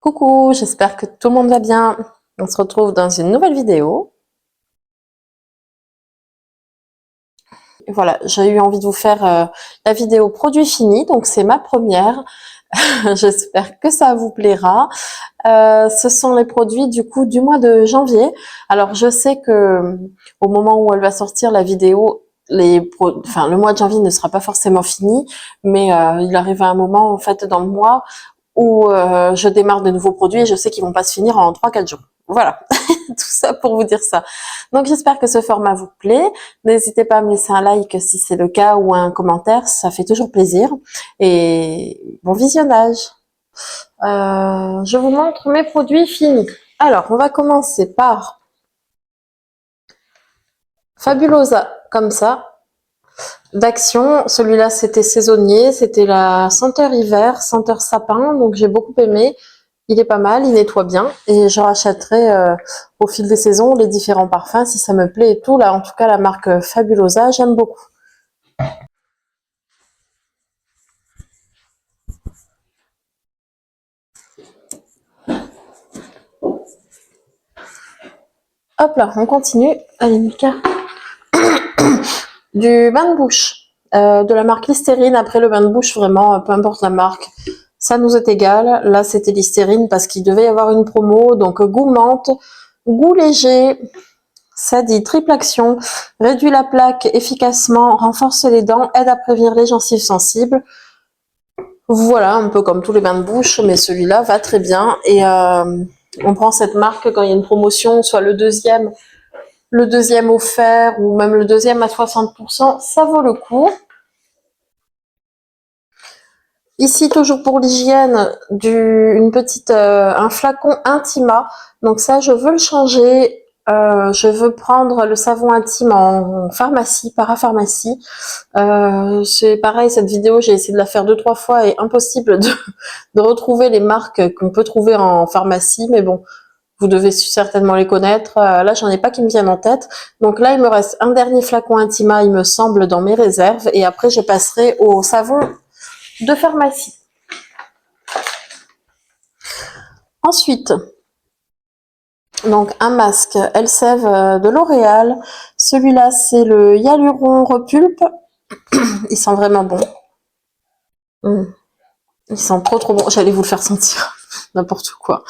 Coucou, j'espère que tout le monde va bien. On se retrouve dans une nouvelle vidéo. Et voilà, j'ai eu envie de vous faire la vidéo produit fini, donc c'est ma première. J'espère que ça vous plaira. Ce sont les produits du coup du mois de janvier. Alors je sais que au moment où elle va sortir la vidéo, le mois de janvier ne sera pas forcément fini, mais il arrive à un moment en fait dans le mois où je démarre de nouveaux produits et je sais qu'ils vont pas se finir en 3-4 jours. Voilà, tout ça pour vous dire ça. Donc j'espère que ce format vous plaît. N'hésitez pas à me laisser un like si c'est le cas ou un commentaire, ça fait toujours plaisir. Et bon visionnage. Je vous montre mes produits finis. Alors, on va commencer par Fabulosa, comme ça, d'Action. Celui-là, c'était saisonnier, c'était la senteur hiver, senteur sapin, donc j'ai beaucoup aimé. Il est pas mal, il nettoie bien et je rachèterai au fil des saisons les différents parfums si ça me plaît et tout. Là, en tout cas, la marque Fabulosa, j'aime beaucoup. Hop là, on continue. Allez, Mika. Du bain de bouche, de la marque Listerine. Après, le bain de bouche, vraiment, peu importe la marque, ça nous est égal. Là, c'était Listerine parce qu'il devait y avoir une promo. Donc, goût menthe, goût léger. Ça dit triple action, réduit la plaque efficacement, renforce les dents, aide à prévenir les gencives sensibles. Voilà, un peu comme tous les bains de bouche, mais celui-là va très bien. Et on prend cette marque quand il y a une promotion, soit le deuxième offert ou même le deuxième à 60%, ça vaut le coup. Ici, toujours pour l'hygiène, un flacon Intima. Donc ça, je veux le changer. Je veux prendre le savon intime en pharmacie, parapharmacie. C'est pareil, cette vidéo, j'ai essayé de la faire 2-3 fois et impossible de retrouver les marques qu'on peut trouver en pharmacie. Mais bon, vous devez certainement les connaître. Là, j'en ai pas qui me viennent en tête. Donc là, il me reste un dernier flacon Intima, il me semble, dans mes réserves. Et après, je passerai au savon de pharmacie. Ensuite, donc un masque Elseve de L'Oréal. Celui-là, c'est le Hyaluron Repulpe. Il sent vraiment bon. Il sent trop bon. J'allais vous le faire sentir. N'importe quoi.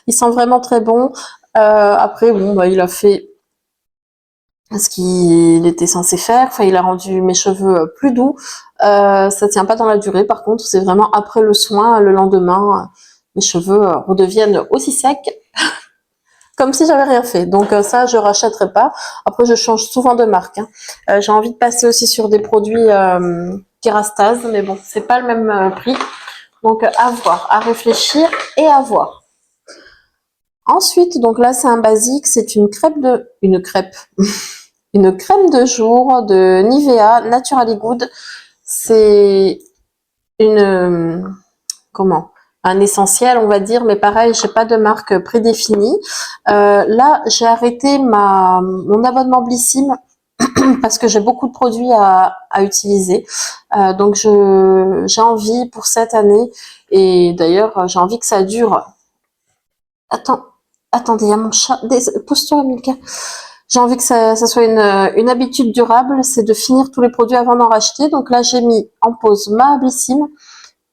Il sent vraiment très bon. Après, bon, bah, il a fait ce qu'il était censé faire. Enfin, il a rendu mes cheveux plus doux. Ça tient pas dans la durée. Par contre, c'est vraiment après le soin, le lendemain, mes cheveux redeviennent aussi secs. Comme si j'avais rien fait. Donc ça, je rachèterai pas. Après, je change souvent de marque. J'ai envie de passer aussi sur des produits Kerastase, mais bon, c'est pas le même prix. Donc à voir, à réfléchir et à voir. Ensuite, donc là, c'est un basique. C'est une crêpe une crème de jour de Nivea Naturally Good. C'est une un essentiel, on va dire, mais pareil, j'ai pas de marque prédéfinie. Là, j'ai arrêté mon abonnement Blissim parce que j'ai beaucoup de produits à utiliser. Donc, j'ai envie pour cette année, et d'ailleurs, j'ai envie que ça dure. Attendez, il y a mon chat. Pousse-toi, Milka. J'ai envie que ça soit une habitude durable, c'est de finir tous les produits avant d'en racheter. Donc là, j'ai mis en pause ma Blissim.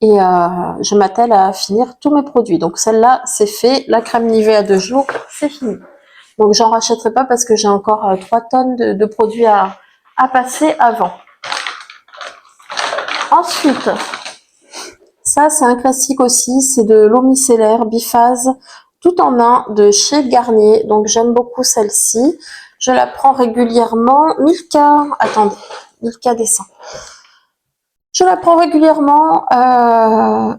Et je m'attelle à finir tous mes produits. Donc celle-là, c'est fait. La crème Nivea de jour, c'est fini. Donc j'en rachèterai pas parce que j'ai encore 3 tonnes de produits à passer avant. Ensuite, ça c'est un classique aussi, c'est de l'eau micellaire biphase tout en un de chez Garnier. Donc j'aime beaucoup celle-ci. Je la prends régulièrement. Attendez, Milka descend. Je la prends régulièrement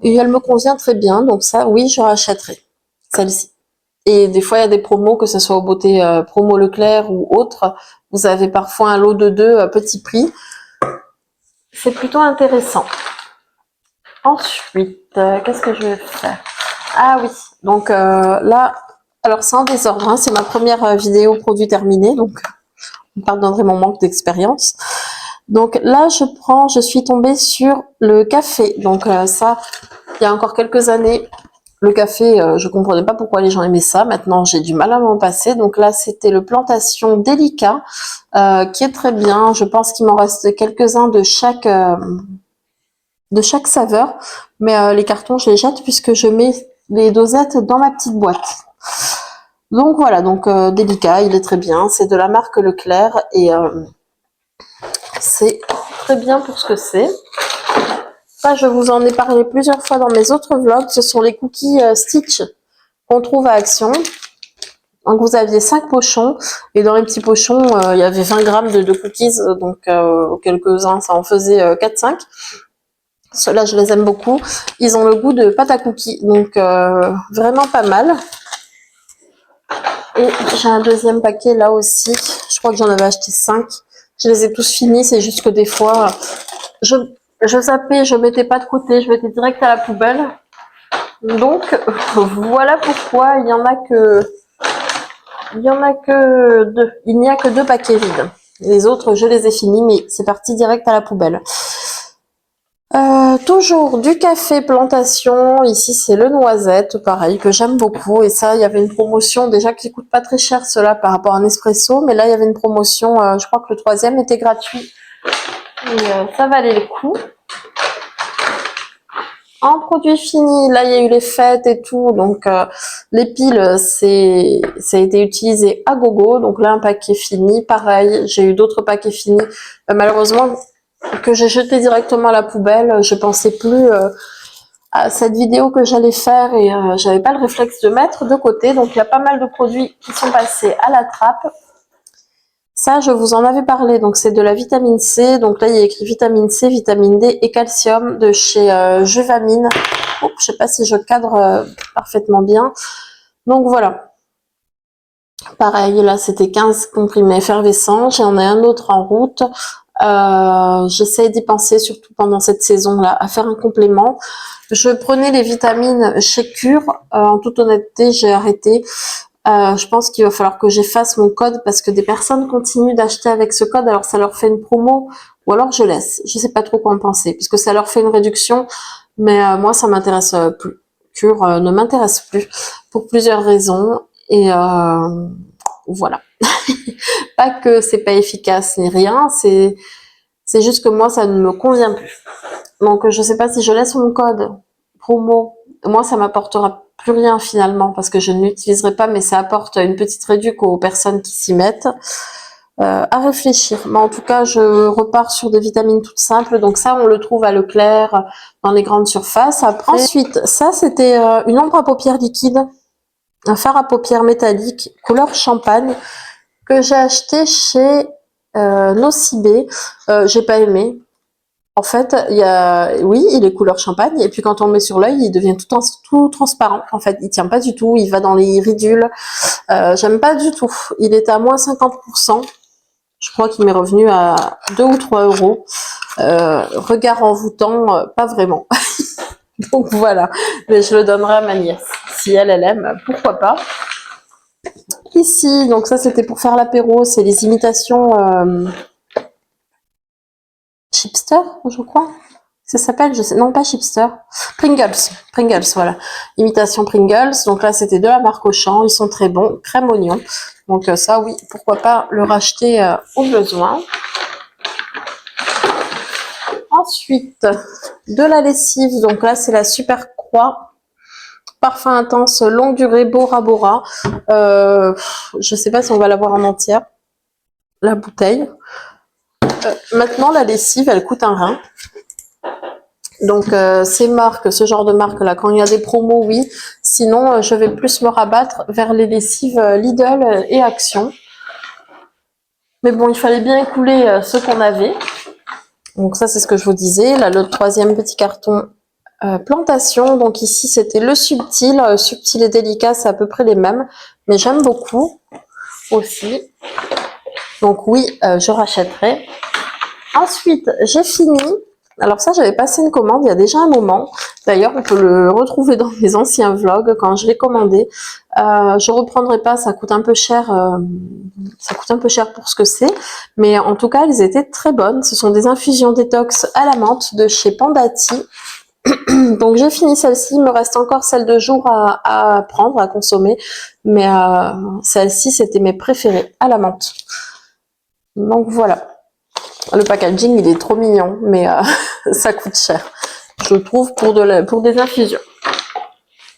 et elle me convient très bien. Donc ça, oui, je rachèterai celle-ci. Et des fois, il y a des promos, que ce soit au beauté promo Leclerc ou autre. Vous avez parfois un lot de 2 à petit prix. C'est plutôt intéressant. Ensuite, qu'est-ce que je vais faire? Ah oui, donc là, alors c'est en désordre. Hein, c'est ma première vidéo produit terminée. Donc, pardonnerez mon manque d'expérience. Donc là, je suis tombée sur le café. Donc ça, il y a encore quelques années, Le café, je comprenais pas pourquoi les gens aimaient ça. Maintenant, j'ai du mal à m'en passer. Donc là, c'était le Plantation Délicat, qui est très bien. Je pense qu'il m'en reste quelques-uns de chaque saveur. Mais les cartons, je les jette puisque je mets les dosettes dans ma petite boîte. Donc voilà, donc Délicat, il est très bien. C'est de la marque Leclerc et c'est très bien pour ce que c'est. Ça, je vous en ai parlé plusieurs fois dans mes autres vlogs. Ce sont les cookies Stitch qu'on trouve à Action. Donc vous aviez 5 pochons et dans les petits pochons, il y avait 20 grammes de cookies. Donc quelques-uns, ça en faisait 4-5. Ceux-là, je les aime beaucoup. Ils ont le goût de pâte à cookies. Donc vraiment pas mal. Et j'ai un deuxième paquet là aussi. Je crois que j'en avais acheté 5. Je les ai tous finis. C'est juste que des fois, je zappais, je mettais pas de côté, je mettais direct à la poubelle. Donc voilà pourquoi il y en a que deux. Il n'y a que 2 paquets vides. Les autres, je les ai finis, mais c'est parti direct à la poubelle. Toujours du café Plantation. Ici, c'est le noisette, pareil, que j'aime beaucoup. Et ça, il y avait une promotion déjà qui coûte pas très cher, cela par rapport à un espresso. Mais là, il y avait une promotion. Je crois que le 3e était gratuit. Et ça valait le coup. En produit fini, là il y a eu les fêtes et tout, donc les piles, ça a été utilisé à gogo. Donc là un paquet fini, pareil, j'ai eu d'autres paquets finis, malheureusement que j'ai jeté directement à la poubelle. Je pensais plus à cette vidéo que j'allais faire et j'avais pas le réflexe de mettre de côté. Donc il y a pas mal de produits qui sont passés à la trappe. Ça, je vous en avais parlé, donc c'est de la vitamine C. Donc là, il y a écrit vitamine C, vitamine D et calcium de chez Juvamine. Oh, je sais pas si je cadre parfaitement bien. Donc voilà. Pareil, là, c'était 15 comprimés effervescents. J'en ai un autre en route. J'essaie d'y penser, surtout pendant cette saison-là, à faire un complément. Je prenais les vitamines chez Cure. En toute honnêteté, j'ai arrêté. Je pense qu'il va falloir que j'efface mon code parce que des personnes continuent d'acheter avec ce code, alors ça leur fait une promo ou alors je laisse. Je sais pas trop quoi en penser puisque ça leur fait une réduction, mais moi ça m'intéresse plus. Cure ne m'intéresse plus pour plusieurs raisons et voilà. Pas que c'est pas efficace ni rien, c'est juste que moi ça ne me convient plus. Donc je sais pas si je laisse mon code promo, moi ça m'apportera plus rien finalement parce que je ne l'utiliserai pas, mais ça apporte une petite réduction aux personnes qui s'y mettent. À réfléchir. Mais en tout cas, je repars sur des vitamines toutes simples. Donc ça, on le trouve à Leclerc, dans les grandes surfaces. Après, ensuite, ça, c'était une ombre à paupières liquide, un fard à paupières métallique, couleur champagne, que j'ai acheté chez Nocibé. J'ai pas aimé. En fait, oui, il est couleur champagne, et puis quand on le met sur l'œil, il devient tout transparent. En fait, il tient pas du tout, il va dans les ridules. J'aime pas du tout. Il est à moins 50%. Je crois qu'il m'est revenu à 2 ou 3 euros. Regard envoûtant, pas vraiment. Donc voilà, mais je le donnerai à ma nièce. Si elle aime, pourquoi pas. Ici, donc ça c'était pour faire l'apéro, c'est les imitations Chipster, je crois. Ça s'appelle, je sais, non pas Chipster, Pringles, voilà. Imitation Pringles, donc là c'était de la marque Auchan, ils sont très bons, crème oignon. Donc ça oui, pourquoi pas le racheter au besoin. Ensuite, de la lessive, donc là c'est la Super Croix, parfum intense, longue durée, Bora Bora. Je sais pas si on va l'avoir en entière, la bouteille. Maintenant la lessive, elle coûte un rein. Donc ces marques, ce genre de marque là, quand il y a des promos, oui. Sinon, je vais plus me rabattre vers les lessives Lidl et Action. Mais bon, il fallait bien écouler ce qu'on avait. Donc ça, c'est ce que je vous disais. Là, le 3e petit carton Plantation. Donc ici, c'était le subtil. Subtil et délicat, c'est à peu près les mêmes. Mais j'aime beaucoup aussi. Donc oui, je rachèterai. Ensuite, j'ai fini. Alors ça, j'avais passé une commande il y a déjà un moment. D'ailleurs, on peut le retrouver dans mes anciens vlogs quand je l'ai commandé. Je reprendrai pas, ça coûte un peu cher. Ça coûte un peu cher pour ce que c'est. Mais en tout cas, elles étaient très bonnes. Ce sont des infusions détox à la menthe de chez Pandati. Donc j'ai fini celle-ci, il me reste encore celle de jour à prendre, à consommer, mais celle-ci c'était mes préférées à la menthe. Donc voilà, le packaging il est trop mignon, mais ça coûte cher, je trouve, pour des infusions.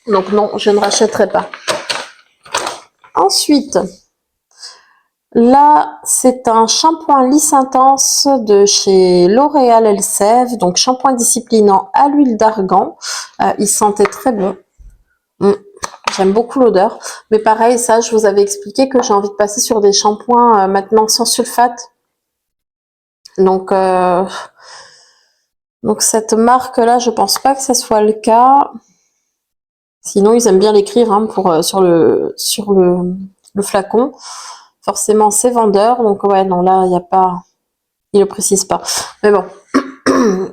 Donc non, je ne rachèterai pas. Ensuite, là, c'est un shampoing lisse intense de chez L'Oréal Elseve, donc shampoing disciplinant à l'huile d'argan. Il sentait très bon. J'aime beaucoup l'odeur. Mais pareil, ça, je vous avais expliqué que j'ai envie de passer sur des shampoings maintenant sans sulfate. Donc cette marque-là, je pense pas que ça soit le cas. Sinon, ils aiment bien l'écrire hein, sur le flacon. Forcément, c'est vendeur. Donc ouais, non, là, il n'y a pas... Il le précise pas. Mais bon,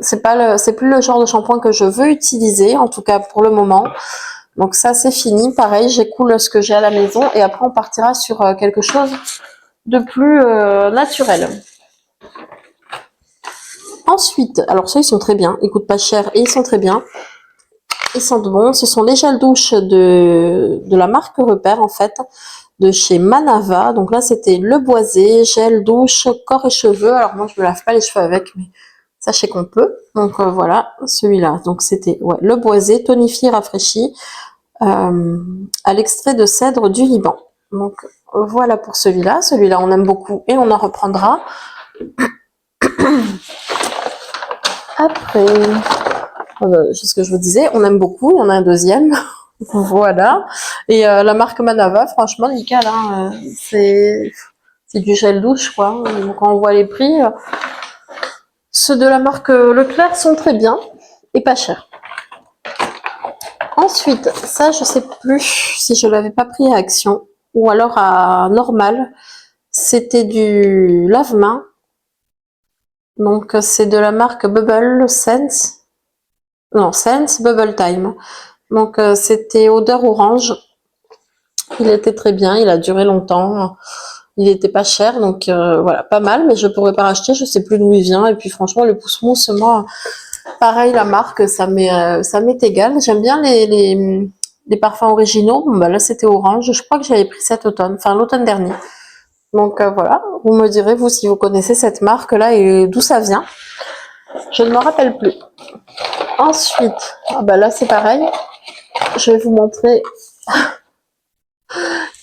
c'est plus le genre de shampoing que je veux utiliser, en tout cas pour le moment. Donc ça, c'est fini. Pareil, j'écoule ce que j'ai à la maison et après, on partira sur quelque chose de plus naturel. Ensuite, alors ceux, ils sont très bien. Ils coûtent pas cher et ils sont très bien. Ils sentent bon. Ce sont les gels douche de la marque Repère, en fait, de chez Manava. Donc là, c'était le boisé, gel douche, corps et cheveux. Alors moi, je me lave pas les cheveux avec, mais sachez qu'on peut. Donc voilà, celui-là. Donc c'était le boisé, tonifié, rafraîchi, à l'extrait de cèdre du Liban. Donc voilà pour celui-là. Celui-là, on aime beaucoup et on en reprendra. Après, c'est ce que je vous disais, on aime beaucoup. Il y en a un deuxième. Voilà. Et la marque Manava, franchement, nickel. Hein, c'est du gel douche, quoi. Donc, quand on voit les prix, ceux de la marque Leclerc sont très bien et pas chers. Ensuite, ça, je sais plus si je l'avais pas pris à Action ou alors à Normal. C'était du lave-main. Donc, c'est de la marque Bubble Sense. Non, Sense Bubble Time. Donc, c'était odeur orange. Il était très bien, il a duré longtemps. Il était pas cher, donc voilà, pas mal, mais je pourrais pas racheter, je sais plus d'où il vient. Et puis franchement, le pousse-mousse, moi, pareil, la marque, ça m'est égal. J'aime bien les parfums originaux. Bon, bah là, c'était orange. Je crois que j'avais pris cet automne, enfin l'automne dernier. Donc voilà, vous me direz, vous, si vous connaissez cette marque-là et d'où ça vient. Je ne me rappelle plus. Ensuite, bah là, c'est pareil. Je vais vous montrer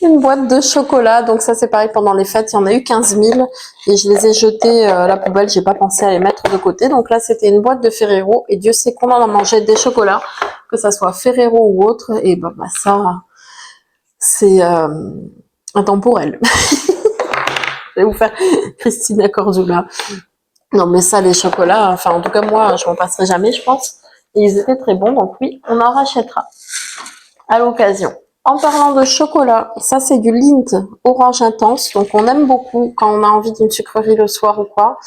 une boîte de chocolat. Donc ça, c'est pareil, pendant les fêtes, il y en a eu 15 000 et je les ai jetés à la poubelle. J'ai pas pensé à les mettre de côté. Donc là, c'était une boîte de Ferrero et Dieu sait qu'on en a mangé des chocolats, que ça soit Ferrero ou autre. Et bah ça, c'est intemporel. Je vais vous faire Christina Cordula. Non, mais ça, les chocolats, enfin, en tout cas, moi, je m'en passerai jamais, je pense. Et ils étaient très bons, donc oui, on en rachètera à l'occasion. En parlant de chocolat, ça, c'est du Lindt orange intense. Donc, on aime beaucoup quand on a envie d'une sucrerie le soir ou quoi.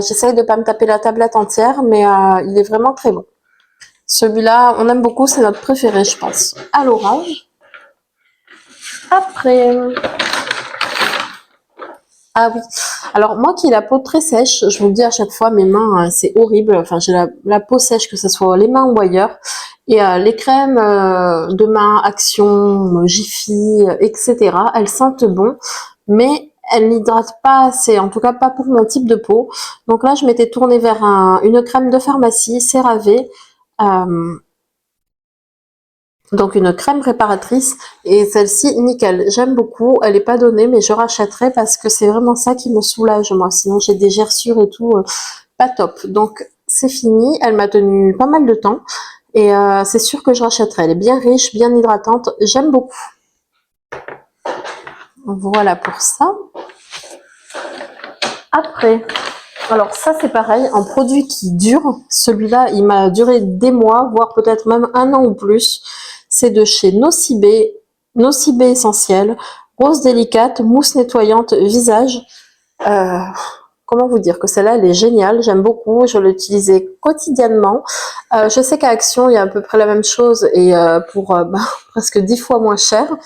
J'essaye de pas me taper la tablette entière, mais il est vraiment très bon. Celui-là, on aime beaucoup, c'est notre préféré, je pense, à l'orange. Après... Ah oui, alors moi qui ai la peau très sèche, je vous le dis à chaque fois, mes mains, c'est horrible. Enfin, j'ai la peau sèche, que ce soit les mains ou ailleurs. Et les crèmes de main, Action, Jiffy, etc., elles sentent bon, mais elles n'hydratent pas assez, en tout cas pas pour mon type de peau. Donc là, je m'étais tournée vers une crème de pharmacie, CeraVe, donc une crème réparatrice, et celle-ci, nickel, j'aime beaucoup. Elle n'est pas donnée, mais je rachèterai parce que c'est vraiment ça qui me soulage, moi. Sinon, j'ai des gerçures et tout, pas top. Donc, c'est fini. Elle m'a tenu pas mal de temps. Et c'est sûr que je rachèterai. Elle est bien riche, bien hydratante. J'aime beaucoup. Voilà pour ça. Après, alors ça c'est pareil, un produit qui dure. Celui-là, il m'a duré des mois, voire peut-être même un an ou plus. C'est de chez Nocibé, Nocibé Essentiel, rose délicate, mousse nettoyante visage. comment vous dire que celle-là, elle est géniale. J'aime beaucoup. Je l'utilisais quotidiennement. Je sais qu'à Action, il y a à peu près la même chose et pour presque 10 fois moins cher.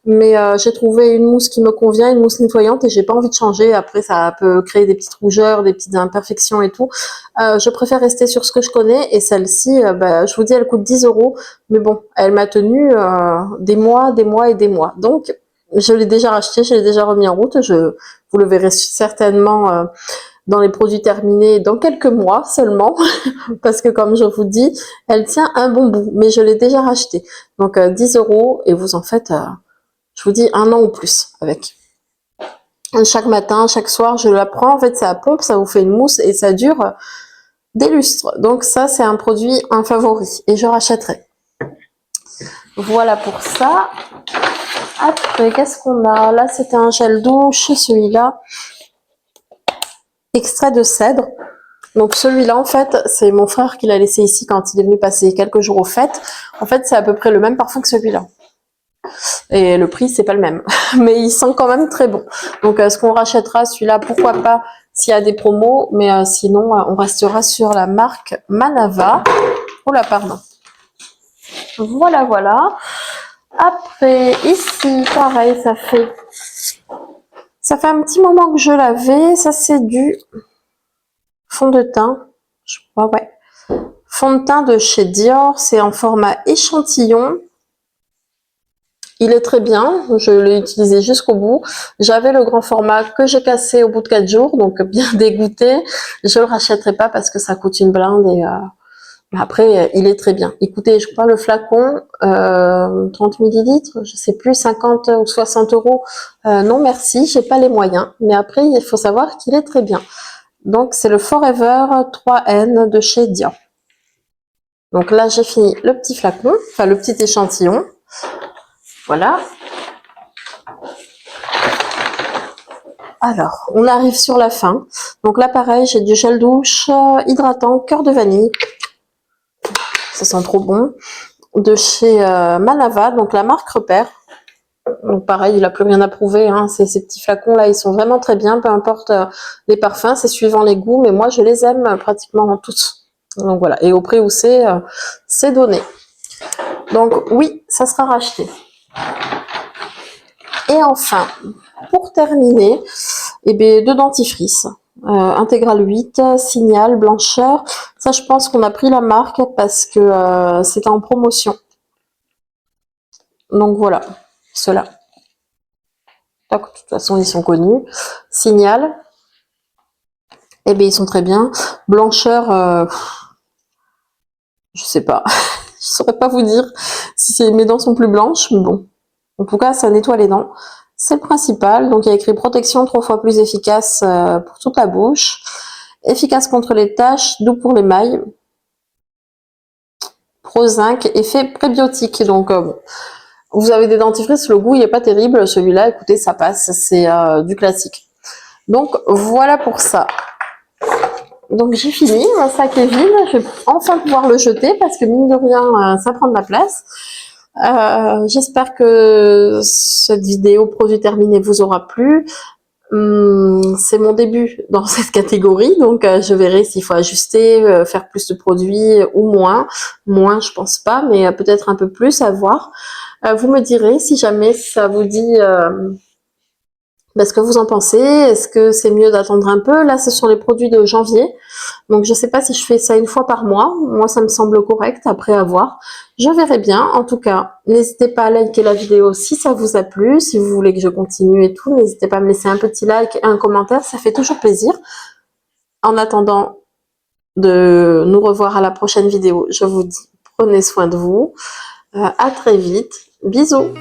Mais j'ai trouvé une mousse qui me convient, une mousse nettoyante et j'ai pas envie de changer. Après, ça peut créer des petites rougeurs, des petites imperfections et tout. Je préfère rester sur ce que je connais et celle-ci, je vous dis, elle coûte 10 €. Mais bon, elle m'a tenu des mois et des mois. Donc, je l'ai déjà racheté, je l'ai déjà remis en route. Vous le verrez certainement dans les produits terminés dans quelques mois seulement, parce que comme je vous dis, elle tient un bon bout, mais je l'ai déjà racheté. Donc 10 € et vous en faites, je vous dis, 1 an ou plus avec. Chaque matin, chaque soir, je la prends. En fait, ça pompe, ça vous fait une mousse et ça dure des lustres. Donc ça, c'est un produit, un favori et je rachèterai. Voilà pour ça. Après, qu'est-ce qu'on a? Là, c'était un gel douche, celui-là. Extrait de cèdre. Donc celui-là, en fait, c'est mon frère qui l'a laissé ici quand il est venu passer quelques jours aux fêtes. En fait, c'est à peu près le même parfum que celui-là. Et le prix, c'est pas le même. Mais il sent quand même très bon. Donc, ce qu'on rachètera, celui-là, pourquoi pas, s'il y a des promos. Mais sinon, on restera sur la marque Manava. Oh là, pardon. Voilà, voilà. Après, ici, pareil, ça fait un petit moment que je l'avais. Ça, c'est du fond de teint. Je crois, ouais. Fond de teint de chez Dior. C'est en format échantillon. Il est très bien, je l'ai utilisé jusqu'au bout. J'avais le grand format que j'ai cassé au bout de 4 jours, donc bien dégoûté. Je le rachèterai pas parce que ça coûte une blinde et après il est très bien. Écoutez, je crois le flacon 30 millilitres, je sais plus, 50 ou 60 €. Non merci, j'ai pas les moyens. Mais après il faut savoir qu'il est très bien. Donc c'est le Forever 3N de chez Dior. Donc là j'ai fini le petit flacon, enfin le petit échantillon. Voilà. Alors, on arrive sur la fin. Donc là, pareil, j'ai du gel douche hydratant, cœur de vanille. Ça sent trop bon. De chez Manava, donc la marque Repère. Donc pareil, il n'a plus rien à prouver. Hein. Ces petits flacons-là, ils sont vraiment très bien. Peu importe les parfums, c'est suivant les goûts. Mais moi, je les aime pratiquement tous. Donc voilà. Et au prix où c'est donné. Donc oui, ça sera racheté. Et enfin, pour terminer, deux dentifrices. Intégral 8, Signal, blancheur. Ça, je pense qu'on a pris la marque parce que c'était en promotion. Donc voilà, ceux-là. De toute façon, ils sont connus. Signal. Ils sont très bien. Blancheur, je sais pas. Je saurais pas vous dire si mes dents sont plus blanches, mais bon. En tout cas, ça nettoie les dents. C'est le principal. Donc, il y a écrit protection 3 fois plus efficace pour toute la bouche. Efficace contre les taches, doux pour les mailles. Pro zinc, effet prébiotique. Donc, bon. Vous avez des dentifrices, le goût il est pas terrible. Celui-là, écoutez, ça passe. C'est du classique. Donc, voilà pour ça. Donc, j'ai fini. Mon sac est vide. Je vais enfin pouvoir le jeter parce que, mine de rien, ça prend de la place. J'espère que cette vidéo produit terminé vous aura plu. C'est mon début dans cette catégorie, donc je verrai s'il faut ajuster, faire plus de produits ou moins. Moins, je pense pas, mais peut-être un peu plus, à voir. Vous me direz si jamais ça vous dit ce que vous en pensez. Est-ce que c'est mieux d'attendre un peu? Là, ce sont les produits de janvier. Donc, je sais pas si je fais ça une fois par mois. Moi, ça me semble correct. Après, à voir. Je verrai bien. En tout cas, n'hésitez pas à liker la vidéo si ça vous a plu. Si vous voulez que je continue et tout, n'hésitez pas à me laisser un petit like et un commentaire. Ça fait toujours plaisir. En attendant de nous revoir à la prochaine vidéo, je vous dis, prenez soin de vous. À très vite. Bisous.